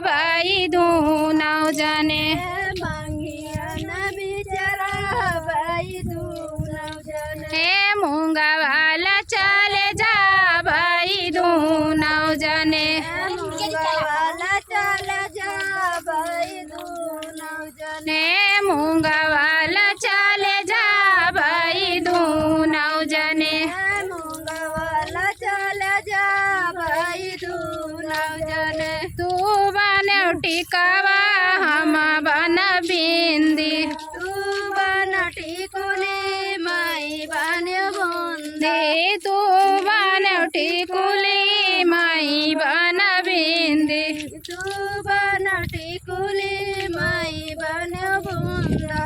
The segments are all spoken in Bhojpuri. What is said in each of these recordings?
भाई दूनौ जने हे मूंगा वाला चले जा भाई दूनौ जने हे मूंगा वाला चले जा भाई दूनौ जने तू बने टिकावा हम बन बिंदी तू बन टिकुली माई बन बिंदी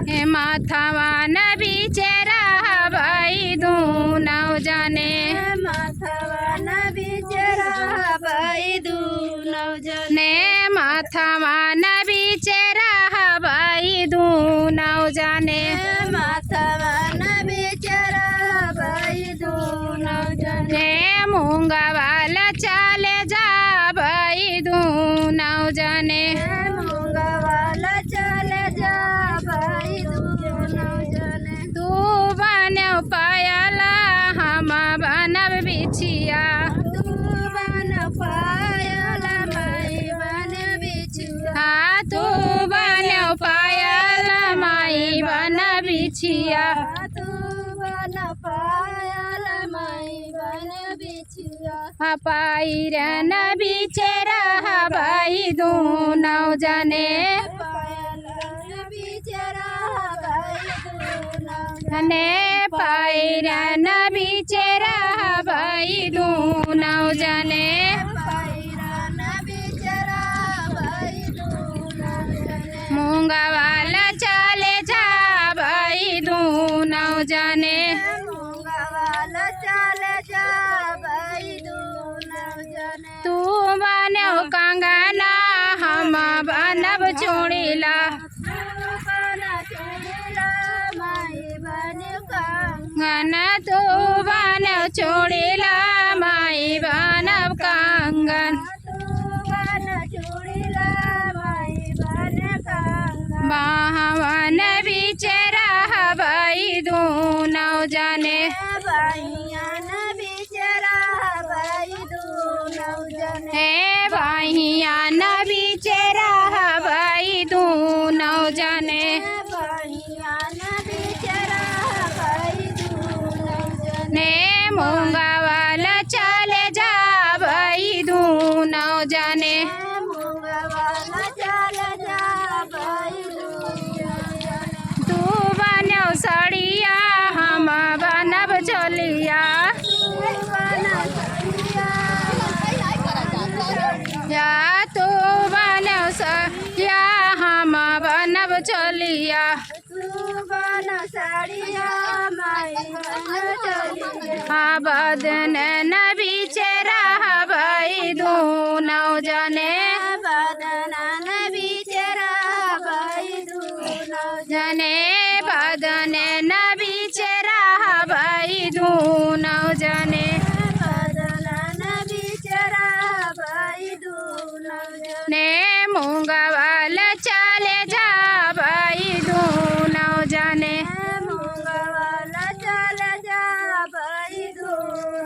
हे माथावा न बिचेरा भाई दूनौ जने ने माथावा न बिचेरा भाई दूनौ जने हे मूंगा वाला चले जा भाई दूनौ जने तू बनो पायला हम बनब बिछिया हाँ तू बनो पायला माई बन बिछिया पायर न बिचेरा भाई दूनौ जने ने पायर न बिचेरा भाई दूनौ जने मूंगा वाला चले जा भाई दूनौ जने तू बनो कंगना हम बनब चूड़ीला गना तू बनो चूड़ीला माई बनब कंगन बाहवन बिचेरा भाई दूनौ जने हे भाइया न बिचेरा भाई दूनौ जने ने मूंगा वाला चले जा भाई दूनौ जने तू बनो साड़िया हम बनब चलिया या तू बनो या हम बनब चलिया हाँ बदन न बिचेरा